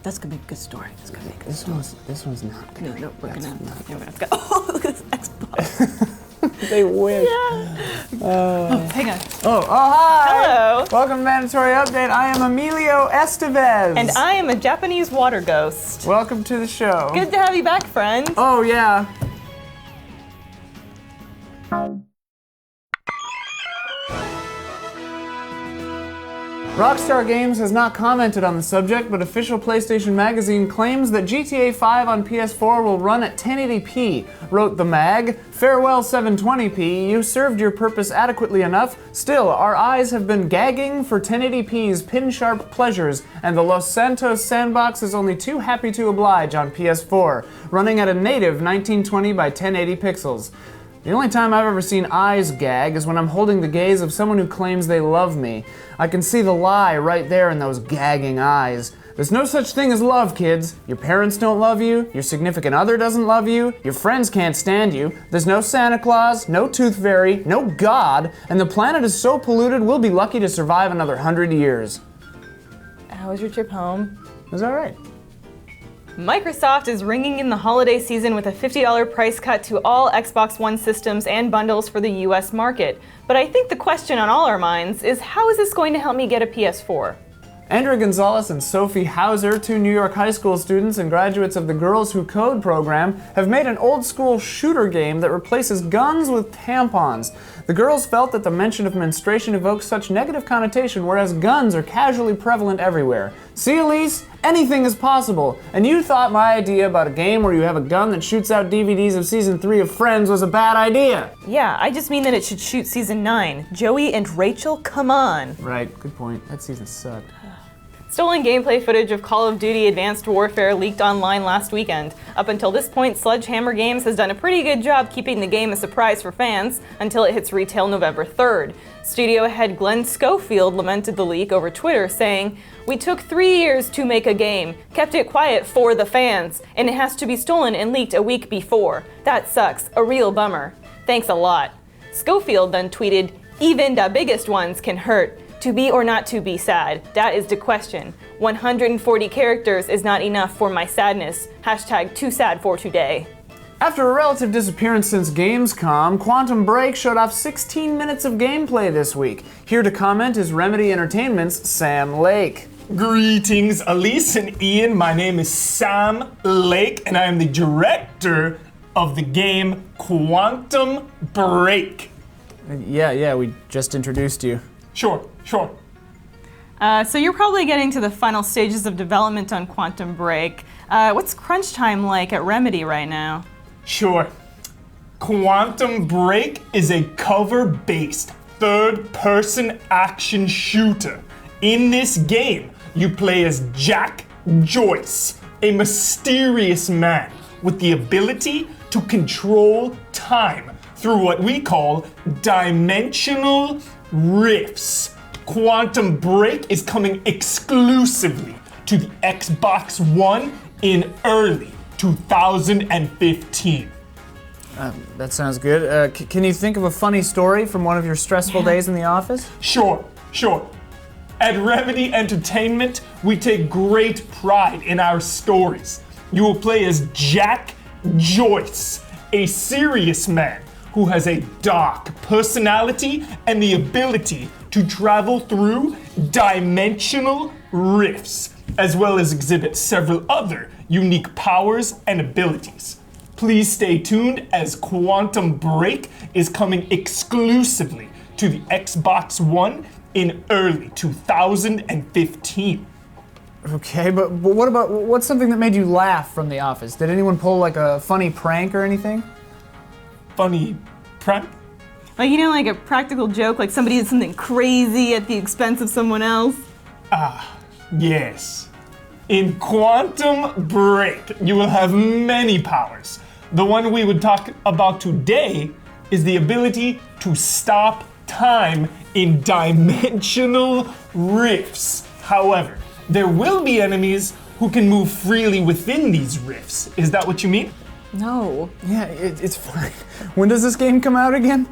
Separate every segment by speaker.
Speaker 1: That's gonna be a good story.
Speaker 2: This one's not good.
Speaker 1: No, we're gonna go. Oh, look at this Xbox.
Speaker 2: They win.
Speaker 1: Yeah. Oh, hang on.
Speaker 2: Hi.
Speaker 1: Hello.
Speaker 2: Welcome to Mandatory Update. I am Emilio Estevez.
Speaker 1: And I am a Japanese water ghost.
Speaker 2: Welcome to the show.
Speaker 1: Good to have you back, friend.
Speaker 2: Oh, yeah. Rockstar Games has not commented on the subject, but official PlayStation Magazine claims that GTA 5 on PS4 will run at 1080p. Wrote the mag, "Farewell 720p, you served your purpose adequately enough. Still, our eyes have been gagging for 1080p's pin-sharp pleasures, and the Los Santos sandbox is only too happy to oblige on PS4, running at a native 1920 by 1080 pixels. The only time I've ever seen eyes gag is when I'm holding the gaze of someone who claims they love me. I can see the lie right there in those gagging eyes. There's no such thing as love, kids. Your parents don't love you, your significant other doesn't love you, your friends can't stand you, there's no Santa Claus, no Tooth Fairy, no God, and the planet is so polluted we'll be lucky to survive another 100 years.
Speaker 1: How was your trip home?
Speaker 2: It was all right.
Speaker 1: Microsoft is ringing in the holiday season with a $50 price cut to all Xbox One systems and bundles for the US market. But I think the question on all our minds is, how is this going to help me get a PS4?
Speaker 2: Andrea Gonzalez and Sophie Hauser, two New York high school students and graduates of the Girls Who Code program, have made an old-school shooter game that replaces guns with tampons. The girls felt that the mention of menstruation evokes such negative connotation, whereas guns are casually prevalent everywhere. See, Elise? Anything is possible. And you thought my idea about a game where you have a gun that shoots out DVDs of Season 3 of Friends was a bad idea.
Speaker 1: Yeah, I just mean that it should shoot Season 9. Joey and Rachel, come on.
Speaker 2: Right, good point. That season sucked.
Speaker 1: Stolen gameplay footage of Call of Duty Advanced Warfare leaked online last weekend. Up until this point, Sledgehammer Games has done a pretty good job keeping the game a surprise for fans until it hits retail November 3rd. Studio head Glenn Schofield lamented the leak over Twitter, saying, "We took 3 years to make a game, kept it quiet for the fans, and it has to be stolen and leaked a week before. That sucks, a real bummer. Thanks a lot." Schofield then tweeted, "Even the biggest ones can hurt. To be or not to be sad, that is the question. 140 characters is not enough for my sadness. Hashtag too sad for today."
Speaker 2: After a relative disappearance since Gamescom, Quantum Break showed off 16 minutes of gameplay this week. Here to comment is Remedy Entertainment's Sam Lake.
Speaker 3: Greetings, Elise and Ian. My name is Sam Lake, and I am the director of the game Quantum Break.
Speaker 2: Yeah, we just introduced you.
Speaker 3: Sure.
Speaker 1: So you're probably getting to the final stages of development on Quantum Break. What's crunch time like at Remedy right now?
Speaker 3: Sure. Quantum Break is a cover-based, third-person action shooter. In this game, you play as Jack Joyce, a mysterious man with the ability to control time through what we call dimensional rifts. Quantum Break is coming exclusively to the Xbox One in early 2015.
Speaker 2: That sounds good. Can you think of a funny story from one of your stressful days in the office?
Speaker 3: Sure. At Remedy Entertainment, we take great pride in our stories. You will play as Jack Joyce, a serious man who has a dark personality and the ability to travel through dimensional rifts, as well as exhibit several other unique powers and abilities. Please stay tuned as Quantum Break is coming exclusively to the Xbox One in early 2015.
Speaker 2: Okay, but what's something that made you laugh from the office? Did anyone pull like a funny prank or anything?
Speaker 3: Funny prank?
Speaker 1: Like, like a practical joke, like somebody did something crazy at the expense of someone else?
Speaker 3: Yes. In Quantum Break, you will have many powers. The one we would talk about today is the ability to stop time in dimensional rifts. However, there will be enemies who can move freely within these rifts. Is that what you mean?
Speaker 1: No.
Speaker 2: Yeah, it's fine. When does this game come out again?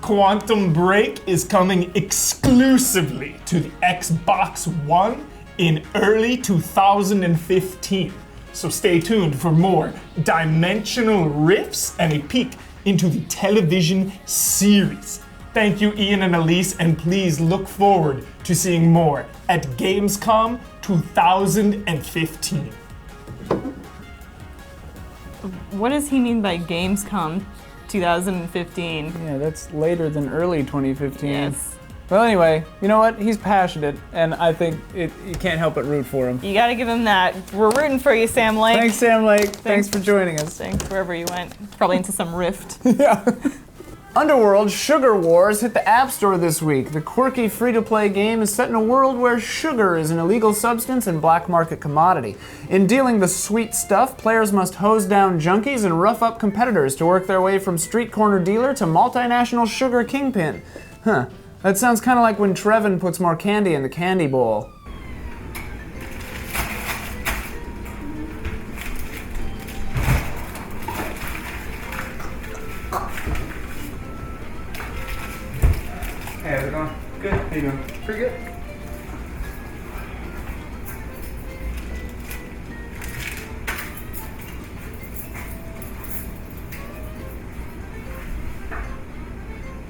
Speaker 3: Quantum Break is coming exclusively to the Xbox One in early 2015. So stay tuned for more dimensional rifts and a peek into the television series. Thank you, Ian and Elise, and please look forward to seeing more at Gamescom 2015.
Speaker 1: What does he mean by Gamescom 2015?
Speaker 2: Yeah, that's later than early 2015.
Speaker 1: Yes.
Speaker 2: Well, anyway, you know what? He's passionate, and I think you can't help but root for him.
Speaker 1: You gotta give him that. We're rooting for you, Sam Lake.
Speaker 2: Thanks, Sam Lake. Thanks for joining us.
Speaker 1: Thanks wherever you went. Probably into some rift.
Speaker 2: Yeah. Underworld Sugar Wars hit the App Store this week. The quirky free-to-play game is set in a world where sugar is an illegal substance and black market commodity. In dealing the sweet stuff, players must hose down junkies and rough up competitors to work their way from street corner dealer to multinational sugar kingpin. Huh. That sounds kind of like when Trevin puts more candy in the candy bowl. Hey, how's it going? Good. How you doing? Pretty good.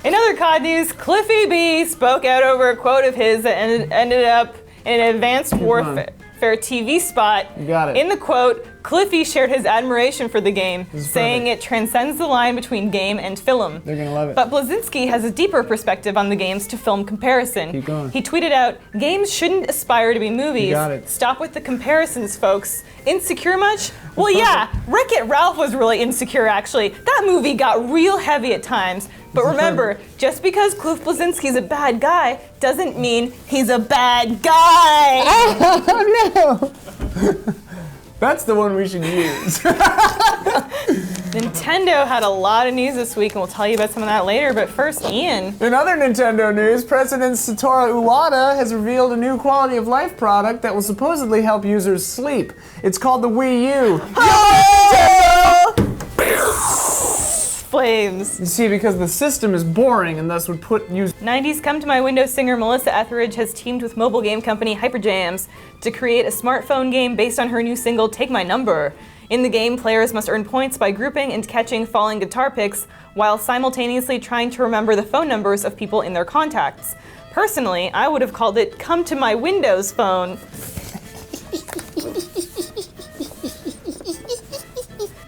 Speaker 1: In other COD news, Cliffy B spoke out over a quote of his that ended up in an Advanced Warfare TV spot.
Speaker 2: You got it.
Speaker 1: In the quote, Cliffy shared his admiration for the game, saying it transcends the line between game and film.
Speaker 2: They're gonna love it.
Speaker 1: But Blazinski has a deeper perspective on the games to film comparison.
Speaker 2: Keep going.
Speaker 1: He tweeted out, "Games shouldn't aspire to be movies.
Speaker 2: You got it.
Speaker 1: Stop with the comparisons, folks. Insecure much? Well, yeah, Wreck-It Ralph was really insecure, actually. That movie got real heavy at times. But remember, just because Cliff Blazinski's a bad guy doesn't mean he's a bad guy."
Speaker 2: Oh no! That's the one we should use.
Speaker 1: Nintendo had a lot of news this week, and we'll tell you about some of that later. But first, Ian.
Speaker 2: In other Nintendo news, President Satoru Iwata has revealed a new quality of life product that will supposedly help users sleep. It's called the Wii U.
Speaker 1: Flames.
Speaker 2: You see, because the system is boring and thus would put users...
Speaker 1: 90s Come to My Window singer Melissa Etheridge has teamed with mobile game company Hyperjams to create a smartphone game based on her new single, Take My Number. In the game, players must earn points by grouping and catching falling guitar picks while simultaneously trying to remember the phone numbers of people in their contacts. Personally, I would have called it Come to My Windows Phone.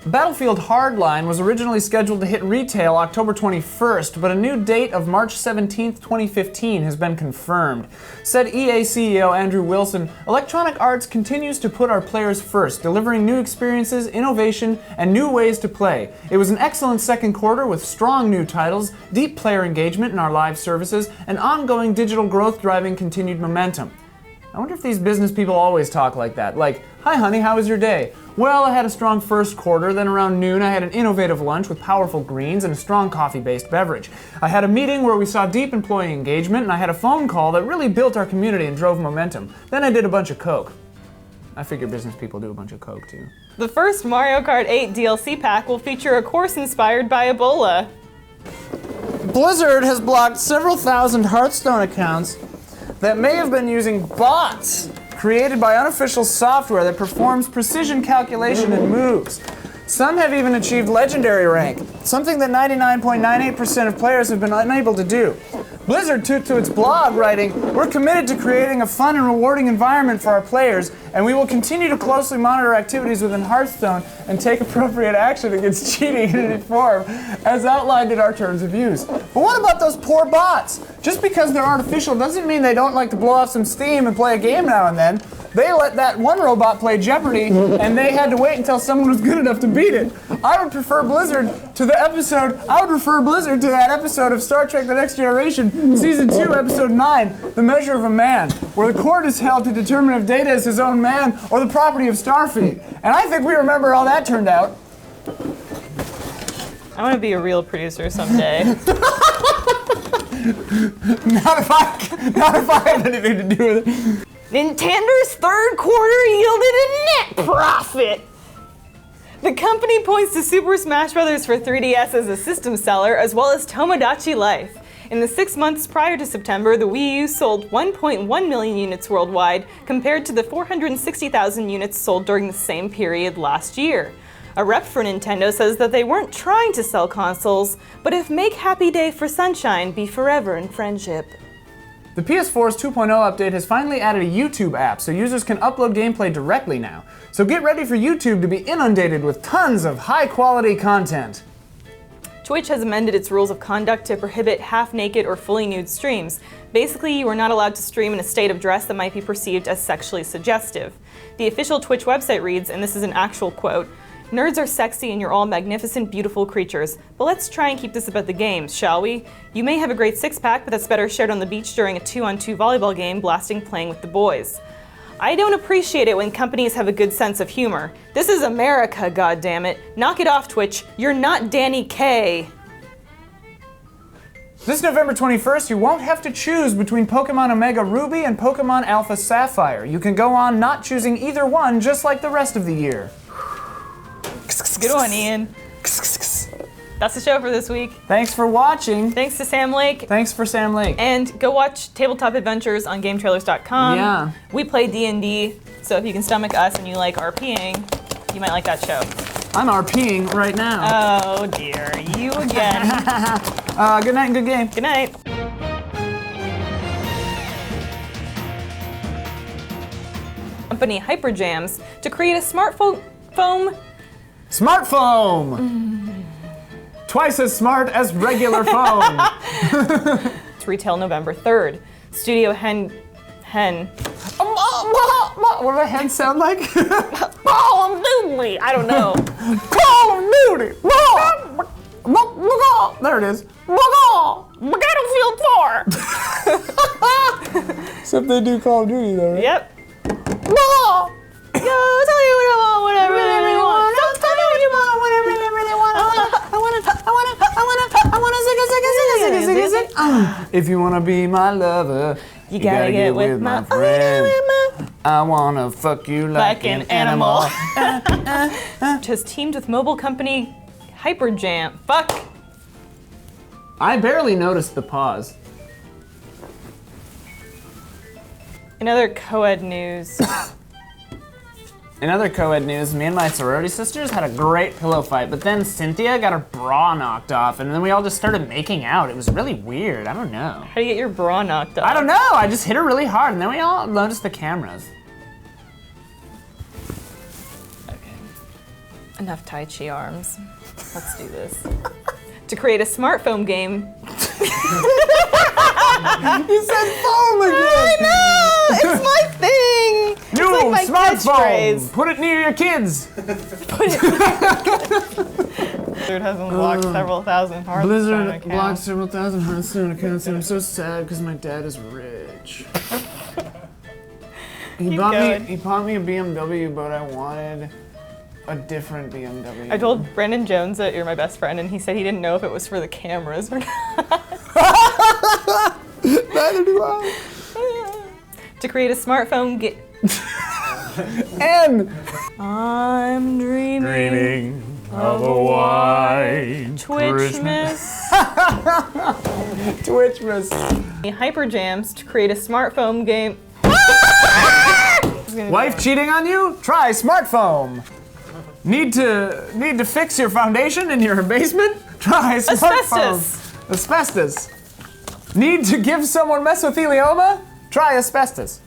Speaker 2: Battlefield Hardline was originally scheduled to hit retail October 21st, but a new date of March 17th, 2015 has been confirmed. Said EA CEO Andrew Wilson, "Electronic Arts continues to put our players first, delivering new experiences, innovation, and new ways to play. It was an excellent second quarter with strong new titles, deep player engagement in our live services, and ongoing digital growth driving continued momentum." I wonder if these business people always talk like that. Like, "Hi honey, how was your day?" "Well, I had a strong first quarter, then around noon I had an innovative lunch with powerful greens and a strong coffee-based beverage. I had a meeting where we saw deep employee engagement, and I had a phone call that really built our community and drove momentum. Then I did a bunch of coke." I figure business people do a bunch of coke too.
Speaker 1: The first Mario Kart 8 DLC pack will feature a course inspired by Ebola.
Speaker 2: Blizzard has blocked several thousand Hearthstone accounts that may have been using bots created by unofficial software that performs precision calculation and moves. Some have even achieved legendary rank, something that 99.98% of players have been unable to do. Blizzard took to its blog writing, "We're committed to creating a fun and rewarding environment for our players, and we will continue to closely monitor activities within Hearthstone and take appropriate action against cheating in any form, as outlined in our terms of use." But what about those poor bots? Just because they're artificial doesn't mean they don't like to blow off some steam and play a game now and then. They let that one robot play Jeopardy, and they had to wait until someone was good enough to beat it. I would refer Blizzard to that episode of Star Trek The Next Generation, Season 2, Episode 9, The Measure of a Man, where the court is held to determine if Data is his own man or the property of Starfleet. And I think we remember how that turned out.
Speaker 1: I want to be a real producer someday.
Speaker 2: Not if I have anything to do with it.
Speaker 1: Nintendo's third quarter yielded a net profit. The company points to Super Smash Bros. For 3DS as a system seller, as well as Tomodachi Life. In the 6 months prior to September, the Wii U sold 1.1 million units worldwide, compared to the 460,000 units sold during the same period last year. A rep for Nintendo says that they weren't trying to sell consoles, but if Make Happy Day for Sunshine be forever in friendship.
Speaker 2: The PS4's 2.0 update has finally added a YouTube app, so users can upload gameplay directly now. So get ready for YouTube to be inundated with tons of high-quality content.
Speaker 1: Twitch has amended its rules of conduct to prohibit half-naked or fully nude streams. Basically, you are not allowed to stream in a state of dress that might be perceived as sexually suggestive. The official Twitch website reads, and this is an actual quote, "Nerds are sexy and you're all magnificent, beautiful creatures. But let's try and keep this about the games, shall we? You may have a great six-pack, but that's better shared on the beach during a 2-on-2 volleyball game, blasting playing with the boys." I don't appreciate it when companies have a good sense of humor. This is America, goddammit. Knock it off, Twitch. You're not Danny Kaye.
Speaker 2: This November 21st, you won't have to choose between Pokemon Omega Ruby and Pokemon Alpha Sapphire. You can go on not choosing either one, just like the rest of the year.
Speaker 1: Good one, Ian. That's the show for this week.
Speaker 2: Thanks for watching.
Speaker 1: Thanks to Sam Lake.
Speaker 2: Thanks for Sam Lake.
Speaker 1: And go watch Tabletop Adventures on GameTrailers.com.
Speaker 2: Yeah.
Speaker 1: We play D&D, so if you can stomach us and you like RPing, you might like that show.
Speaker 2: I'm RPing right now.
Speaker 1: Oh dear, you again.
Speaker 2: Good night and good game.
Speaker 1: Good night. Company Hyperjams to create a smartphone foam.
Speaker 2: Smart foam! Twice as smart as regular foam.
Speaker 1: To retail November 3rd. Studio Hen.
Speaker 2: What do a hen sound like?
Speaker 1: Call of Duty! I don't know.
Speaker 2: Call of Duty! There it is.
Speaker 1: Battlefield 4!
Speaker 2: Except they do Call of Duty though, right?
Speaker 1: Yep. Yo, tell you what I want, what I really want. Don't tell me what you want, what I really want.
Speaker 2: I wanna zig. If you wanna be my lover,
Speaker 1: You gotta get with my
Speaker 2: friend. I wanna fuck you like an animal.
Speaker 1: Just teamed with mobile company Hyperjam. Fuck.
Speaker 2: I barely noticed the pause.
Speaker 1: In other co-ed news.
Speaker 2: In other co-ed news, me and my sorority sisters had a great pillow fight, but then Cynthia got her bra knocked off, and then we all just started making out. It was really weird. I don't know.
Speaker 1: How do you get your bra knocked off?
Speaker 2: I don't know. I just hit her really hard, and then we all noticed the cameras.
Speaker 1: Okay. Enough Tai Chi arms. Let's do this. To create a smartphone game.
Speaker 2: You said foam again!
Speaker 1: I know! It's my thing!
Speaker 2: New
Speaker 1: It's like my
Speaker 2: smartphone!
Speaker 1: catchphrase.
Speaker 2: Put it near your kids!
Speaker 1: Blizzard hasn't blocked several thousand Hearthstone
Speaker 2: Blizzard
Speaker 1: accounts.
Speaker 2: blocked several thousand Hearthstone accounts, and I'm so sad because my dad is rich. He bought me a BMW, but I wanted a different BMW.
Speaker 1: I told Brandon Jones that you're my best friend, and he said he didn't know if it was for the cameras or not.
Speaker 2: Neither do I.
Speaker 1: To create a smartphone game.
Speaker 2: And
Speaker 1: I'm dreaming
Speaker 2: of a white
Speaker 1: Twitchmas.
Speaker 2: Twitchmas.
Speaker 1: Hyperjams to create a smartphone game.
Speaker 2: Wife cheating on you? Try smartphone. Need to fix your foundation in your basement? Try smartphone. Asbestos. Need to give someone mesothelioma? Try asbestos.